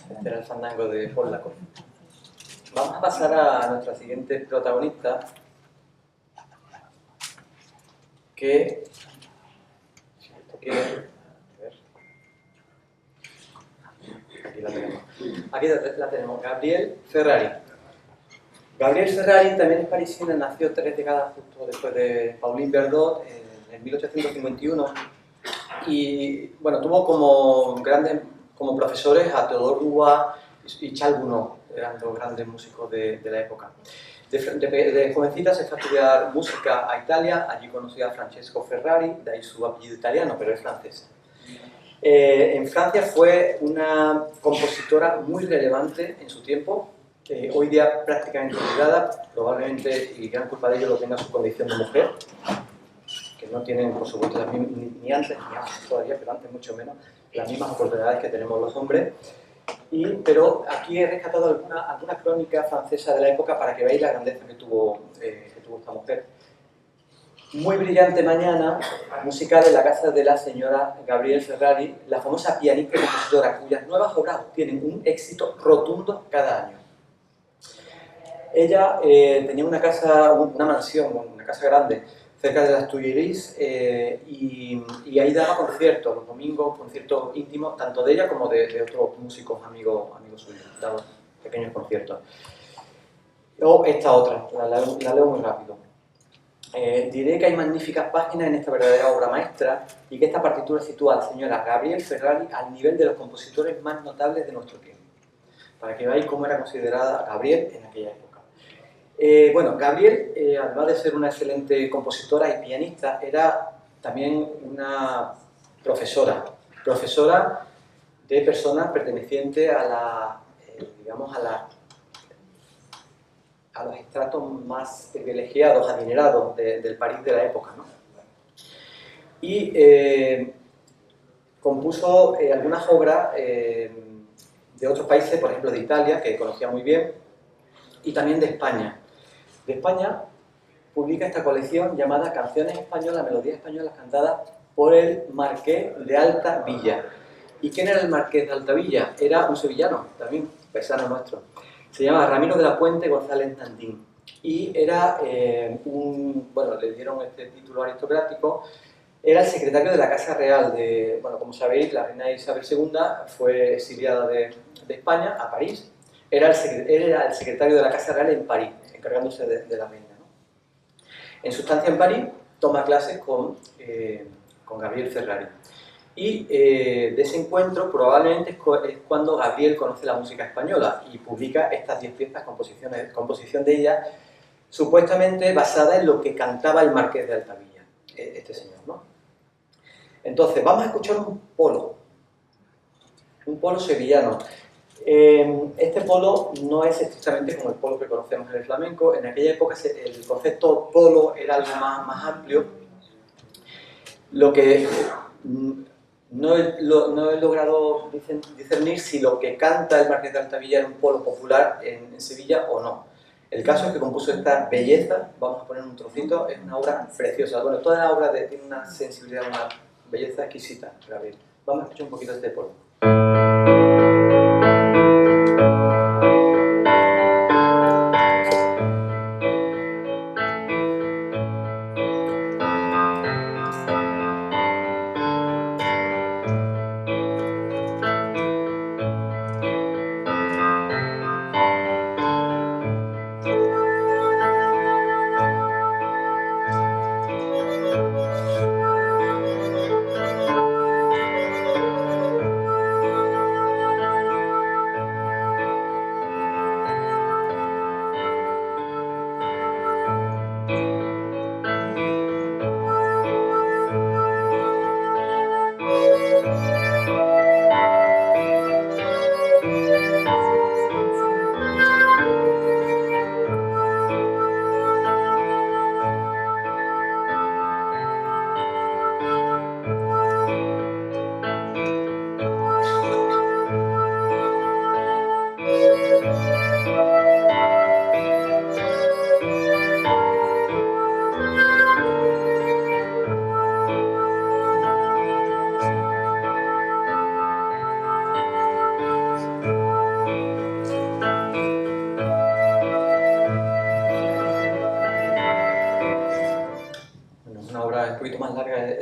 B: Este era el fandango de Paul Lacón. Vamos a pasar a nuestra siguiente protagonista, que, si esto quiere, a ver, aquí la tenemos, Gabriel Ferrari. Gabriel Ferrari también es parisina, nació 3 décadas justo después de Pauline Verdot en 1851 y bueno, tuvo como profesores a Théodore Dubois y Charles Gounod, eran dos grandes músicos de la época. De jovencita se fue a estudiar música a Italia, allí conoció a Francesco Ferrari, de ahí su apellido italiano, pero es francesa. En Francia fue una compositora muy relevante en su tiempo, hoy día prácticamente olvidada, probablemente, y gran culpa de ello lo tenga su condición de mujer, que no tienen, por supuesto, ni antes todavía, pero antes mucho menos, las mismas oportunidades que tenemos los hombres. Pero aquí he rescatado alguna crónica francesa de la época para que veáis la grandeza que tuvo esta mujer. Muy brillante mañana musical en la casa de la señora Gabrielle Ferrari, la famosa pianista y compositora, cuyas nuevas obras tienen un éxito rotundo cada año. Ella tenía una casa, una mansión, una casa grande, cerca de las Tuileries, y ahí daba conciertos, los domingos, conciertos íntimos, tanto de ella como de otros músicos amigos suyos, daba pequeños conciertos. O esta otra, la leo muy rápido. Diré que hay magníficas páginas en esta verdadera obra maestra y que esta partitura sitúa a la señora Gabrielle Ferrari al nivel de los compositores más notables de nuestro tiempo, para que veáis cómo era considerada Gabrielle en aquella época. Bueno, Gabrielle, además de ser una excelente compositora y pianista, era también una profesora de personas pertenecientes a la a los estratos más privilegiados, adinerados del París de la época, ¿no? Y compuso algunas obras de otros países, por ejemplo de Italia, que conocía muy bien, y también de España. De España publica esta colección llamada Canciones Españolas, Melodías Españolas cantadas por el Marqués de Altavilla. ¿Y quién era el Marqués de Altavilla? Era un sevillano, también paisano nuestro. Se llama Ramiro de la Puente González Nandín. Y era bueno, le dieron este título aristocrático. Era el secretario de la Casa Real de, bueno, como sabéis, la reina Isabel II fue exiliada de España a París. Era el secretario de la Casa Real en París, encargándose de la reina, ¿no? En su estancia en París, toma clases con Gabriel Ferrari. Y de ese encuentro probablemente es cuando Gabriel conoce la música española y publica estas 10 piezas, composición de ella, supuestamente basada en lo que cantaba el Marqués de Altavilla, este señor, ¿no? Entonces, vamos a escuchar un polo sevillano. Este polo no es estrictamente como el polo que conocemos en el flamenco. En aquella época el concepto polo era algo más amplio. Lo que no he logrado discernir si lo que canta el Marqués de Altavilla era un polo popular en Sevilla o no. El caso es que compuso esta belleza, vamos a poner un trocito, es una obra preciosa. Bueno, toda la obra tiene una sensibilidad, una belleza exquisita, Gabriel. Vamos a escuchar un poquito de este polo.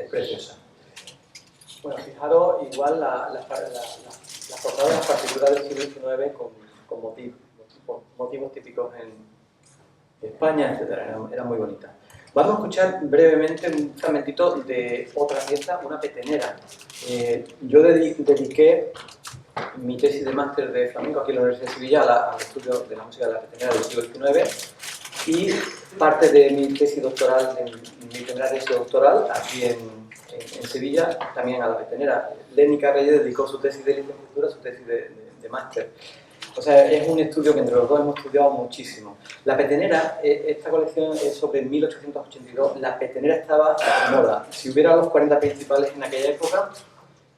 B: Preciosa. Bueno, fijaros igual las portadas de las partituras del siglo XIX con motivos típicos en España, etc. Eran muy bonitas. Vamos a escuchar brevemente un fragmentito de otra pieza, una petenera. Yo dediqué mi tesis de máster de flamenco aquí en la Universidad de Sevilla al estudio de la música de la petenera del siglo XIX y parte de mi tesis doctoral, de mi primera tesis doctoral aquí en Sevilla, también a la petenera. Lénica Reyes dedicó su tesis de licenciatura, su tesis de máster. O sea, es un estudio que entre los dos hemos estudiado muchísimo. La petenera, esta colección es sobre 1882, la petenera estaba de moda. Si hubiera los 40 principales en aquella época,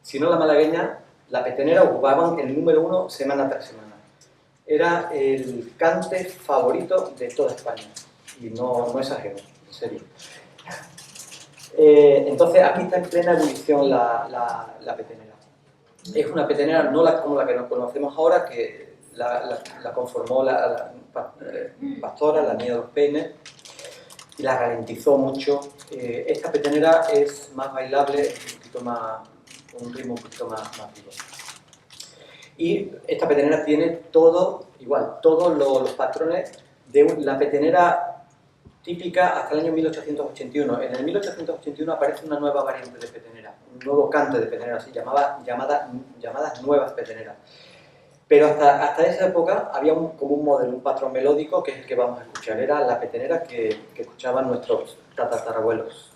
B: si no la malagueña, la petenera ocupaban el número 1 semana tras semana. Era el cante favorito de toda España. Y no exagero, en serio. Entonces aquí está en plena ebullición la petenera. Es una petenera no como la que nos conocemos ahora, que la conformó la Pastora, la niña de los peines, y la ralentizó mucho. Esta petenera es más bailable, un ritmo un poquito más vivo. Y esta petenera tiene todos los patrones de la petenera típica hasta el año 1881. En el 1881 aparece una nueva variante de petenera, un nuevo cante de petenera, así llamadas nuevas peteneras. Pero hasta esa época había como un modelo, un patrón melódico, que es el que vamos a escuchar. Era la petenera que escuchaban nuestros tatarabuelos.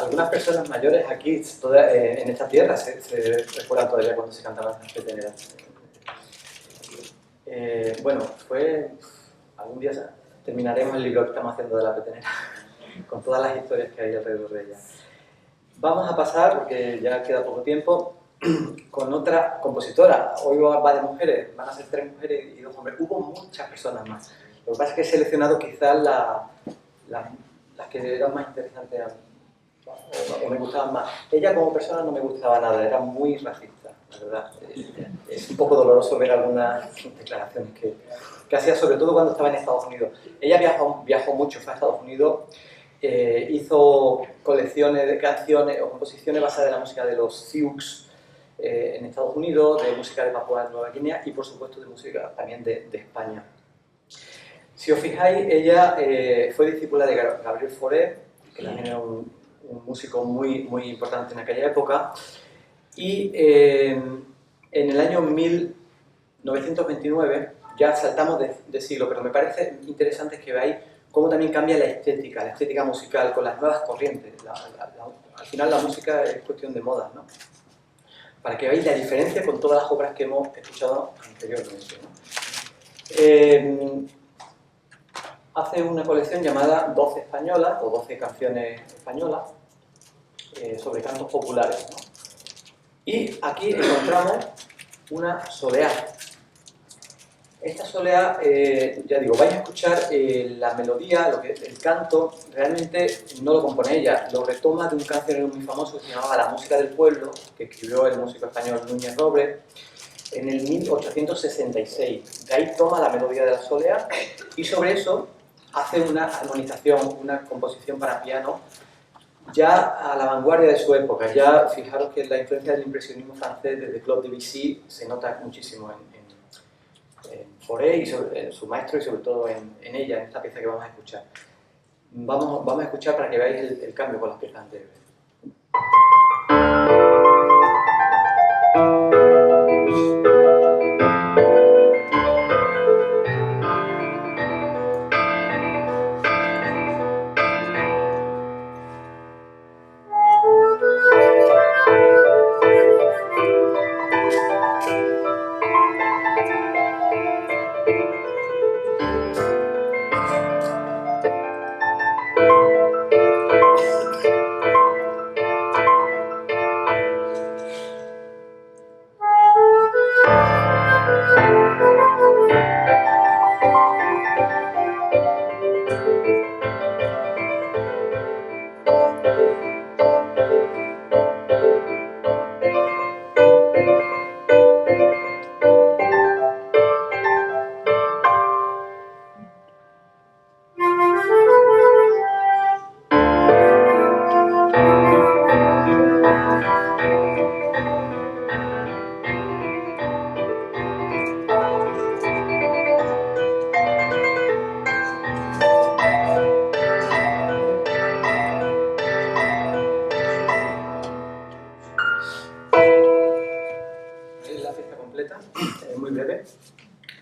B: Algunas personas mayores aquí, en esta tierra, se recuerdan todavía cuando se cantaban las peteneras. Bueno, algún día terminaremos el libro que estamos haciendo de la petenera, con todas las historias que hay alrededor de ella. Vamos a pasar, porque ya queda poco tiempo, con otra compositora. Hoy va de mujeres, van a ser 3 mujeres y 2 hombres. Hubo muchas personas más. Lo que pasa es que he seleccionado quizás las que eran más interesantes o me gustaban más. Ella como persona no me gustaba nada, era muy racista, la verdad. Es un poco doloroso ver algunas declaraciones que hacía, sobre todo cuando estaba en Estados Unidos. Ella viajó mucho, fue a Estados Unidos, hizo colecciones de canciones o composiciones basadas en la música de los Sioux en Estados Unidos, de música de Papúa Nueva Guinea y por supuesto de música también de España. Si os fijáis, ella fue discípula de Gabriel Fauré, que también era un músico muy importante en aquella época, y en el año 1929, ya saltamos de siglo, pero me parece interesante que veáis cómo también cambia la estética musical con las nuevas corrientes. Al final la música es cuestión de moda, ¿no? Para que veáis la diferencia con todas las obras que hemos escuchado anteriormente, ¿no? Hace una colección llamada 12 españolas, o 12 canciones españolas, sobre cantos populares, ¿no? Y aquí encontramos una soleá. Esta soleá, ya digo, vais a escuchar la melodía, el canto, realmente no lo compone ella, lo retoma de un cancionero muy famoso que se llamaba La música del pueblo, que escribió el músico español Núñez Robles en el 1866. De ahí toma la melodía de la soleá y sobre eso hace una armonización, una composición para piano ya a la vanguardia de su época. Ya fijaros que la influencia del impresionismo francés desde Claude Debussy se nota muchísimo en Fauré y en su maestro y sobre todo en ella, en esta pieza que vamos a escuchar. Vamos a escuchar para que veáis el cambio con las piezas anteriores.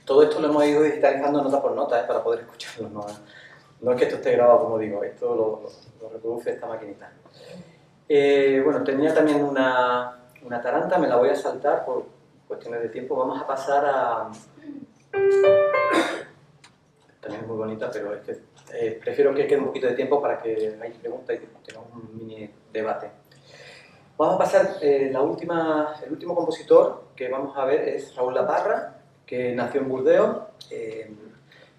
B: Todo esto lo hemos ido digitalizando nota por nota, para poder escucharlo. No es que esto esté grabado, como digo, esto lo reproduce esta maquinita. Bueno, tenía también una taranta, me la voy a saltar por cuestiones de tiempo. Vamos a pasar a... También es muy bonita, pero es que prefiero que quede un poquito de tiempo para que hagáis preguntas y tengamos un mini debate. Vamos a pasar, el último compositor que vamos a ver es Raúl La Parra, que nació en Burdeos,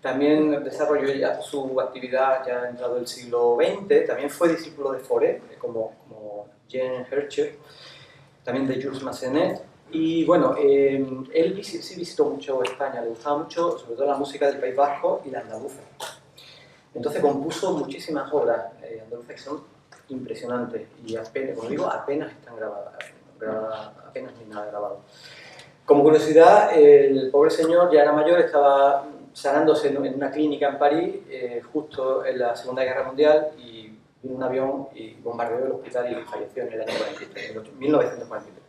B: También desarrolló ya su actividad ya entrado el siglo XX, también fue discípulo de Fauré, como Jean Hercher, también de Jules Massenet. Y bueno, él sí visitó mucho España, le gustaba mucho, sobre todo la música del País Vasco y la andaluza. Entonces compuso muchísimas obras andaluzas que son impresionantes y apenas, como digo, apenas están grabadas, apenas ni nada grabado. Como curiosidad, el pobre señor ya era mayor, estaba sanándose en una clínica en París justo en la Segunda Guerra Mundial y vino un avión y bombardeó el hospital y falleció en el año 43, en 1943.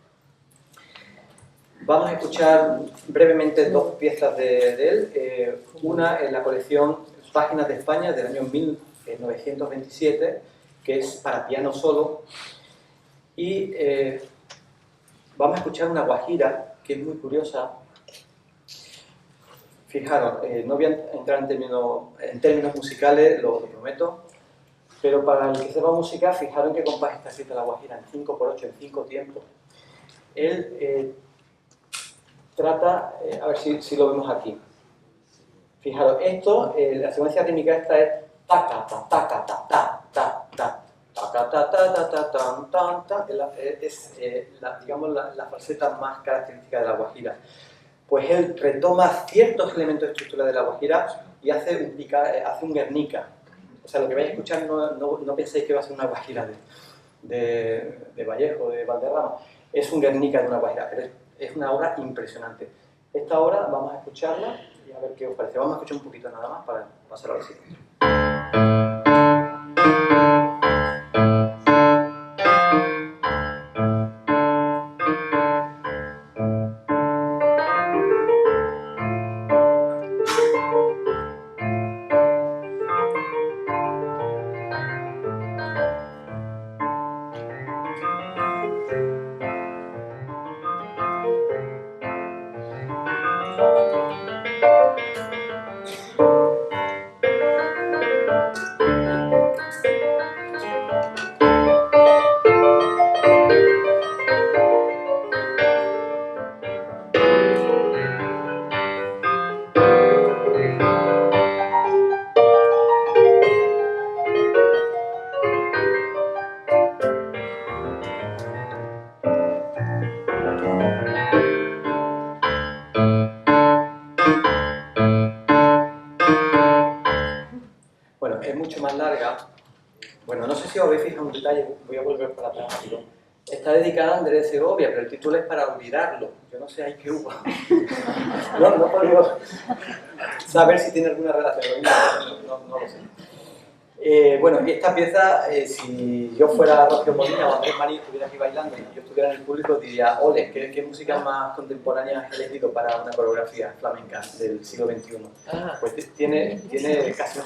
B: Vamos a escuchar brevemente dos piezas de él. Una en la colección Páginas de España del año 1927, que es para piano solo. Y vamos a escuchar una guajira que es muy curiosa. Fijaros, no voy a entrar en términos musicales, lo prometo, pero para el que sepa música, fijaros en qué compás está escrita la guajira, en 5×8, en 5 tiempos. Él trata, a ver si lo vemos aquí. Fijaros, esto, la secuencia rítmica esta es taca, ta, taca, ta, ta, ta, ta, taca, ta, ta, ta, ta, tan, tan, ta, es digamos la falseta más característica de la guajira. Pues él retoma ciertos elementos de estructura de la guajira y hace un Guernica. O sea, lo que vais a escuchar no penséis que va a ser una guajira de Vallejo, de Valderrama. Es un Guernica de una guajira, pero es una obra impresionante. Esta obra vamos a escucharla y a ver qué os parece. Vamos a escuchar un poquito nada más para pasar a la siguiente. Bueno, es mucho más larga. Bueno, no sé si os habéis fijado un detalle, voy a volver para atrás rápido. Está dedicada a Andrés de Segovia, pero el título es Para olvidarlo. Yo no sé ahí qué hubo. No he podido saber si tiene alguna relación. No lo sé. Bueno, esta pieza, si yo fuera Rocío Molina o Andrés Marín estuviera aquí bailando y yo estuviera en el público, diría, ole, ¿qué música más contemporánea has elegido para una coreografía flamenca del siglo XXI? Pues tiene casi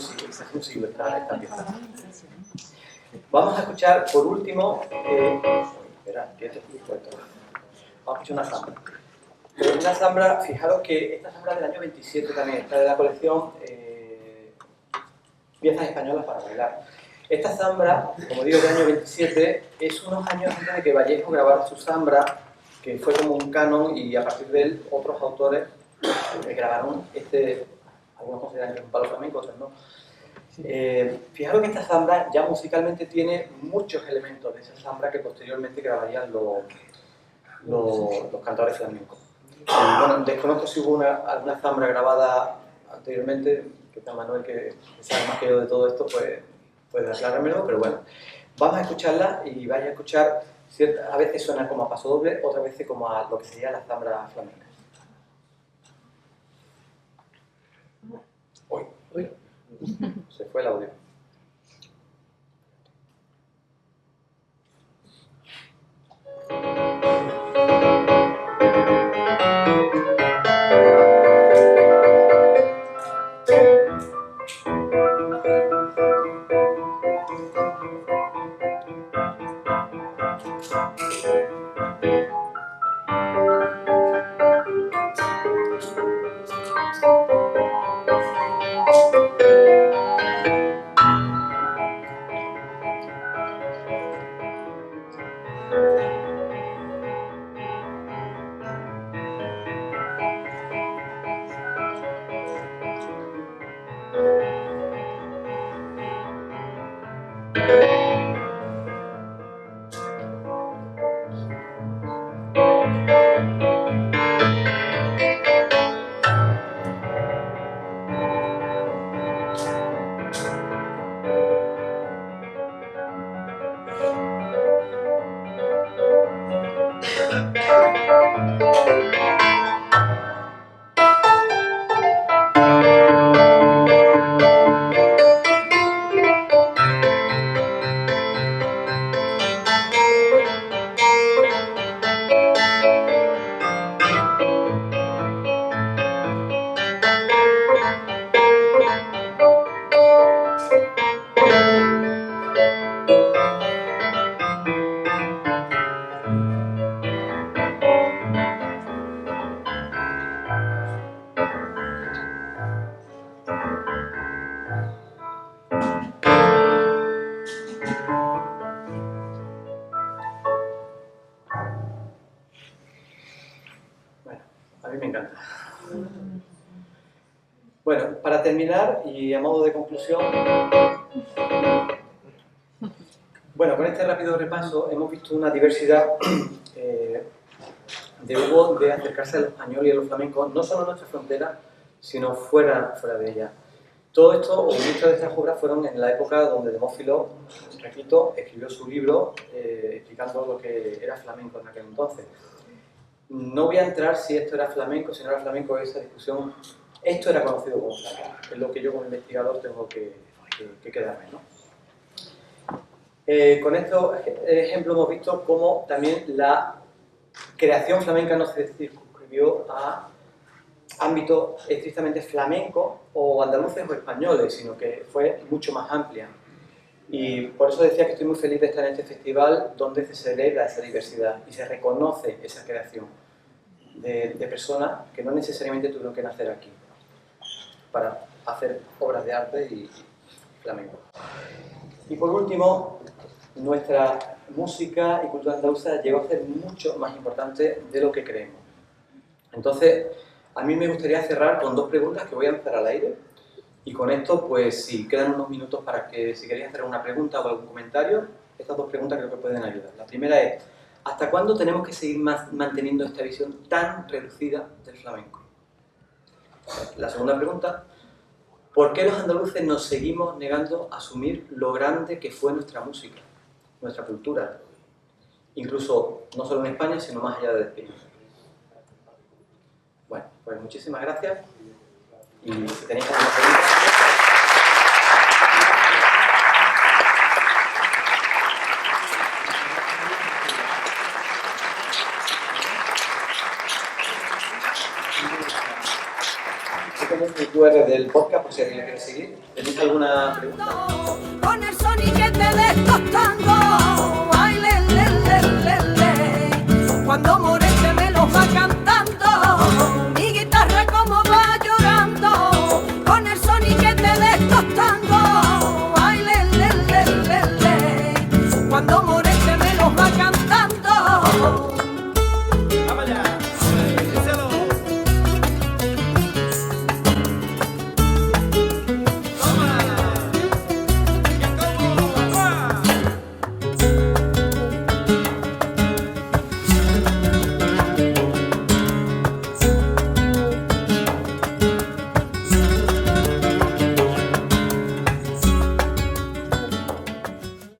B: un siglo esta pieza. Vamos a escuchar, por último, espera, que vamos a escuchar una zambra. Una zambra, fijaros que esta zambra del año 27 también, está de la colección Piezas españolas para bailar. Esta zambra, como digo, del año 27, es unos años antes de que Vallejo grabara su zambra, que fue como un canon, y a partir de él otros autores grabaron algunos consideran que es un palo flamenco, otros no. Fijaros que esta zambra ya musicalmente tiene muchos elementos de esa zambra que posteriormente grabarían los cantadores flamencos. Bueno, desconozco si hubo alguna zambra grabada anteriormente, que está Manuel, que sabe más que yo de todo esto, pues puede aclarármelo, pero bueno, vamos a escucharla y vais a escuchar, a veces suena como a paso doble, otras veces como a lo que sería la zambra flamenca. Uy. Se fue el audio. A mí me encanta. Bueno, para terminar y a modo de conclusión, bueno, con este rápido repaso hemos visto una diversidad de Hugo de acercarse al español y a los flamencos, no solo en nuestra frontera, sino fuera de ella. Todo esto, o muchas de estas obras, fueron en la época donde Demófilo, repito, escribió su libro explicando lo que era flamenco en aquel entonces. No voy a entrar si esto era flamenco, si no era flamenco, esa discusión. Esto era conocido como flamenco, es lo que yo como investigador tengo que quedarme, ¿no? Con estos ejemplos hemos visto cómo también la creación flamenca no se circunscribió a ámbitos estrictamente flamencos o andaluces o españoles, sino que fue mucho más amplia. Y por eso decía que estoy muy feliz de estar en este festival donde se celebra esa diversidad y se reconoce esa creación de personas que no necesariamente tuvieron que nacer aquí para hacer obras de arte y flamenco. Y por último, nuestra música y cultura andaluza llegó a ser mucho más importante de lo que creemos. Entonces, a mí me gustaría cerrar con dos preguntas que voy a lanzar al aire. Y con esto, pues si quedan unos minutos para que, si queréis hacer una pregunta o algún comentario, estas dos preguntas creo que pueden ayudar. La primera es, ¿hasta cuándo tenemos que seguir manteniendo esta visión tan reducida del flamenco? La segunda pregunta, ¿por qué los andaluces nos seguimos negando a asumir lo grande que fue nuestra música, nuestra cultura? Incluso, no solo en España, sino más allá de España. Bueno, pues muchísimas gracias. Y si tenéis alguna pregunta... El QR del podcast, por si alguien le quiere seguir. ¿Tenéis alguna pregunta?
C: Con el soniquete de estos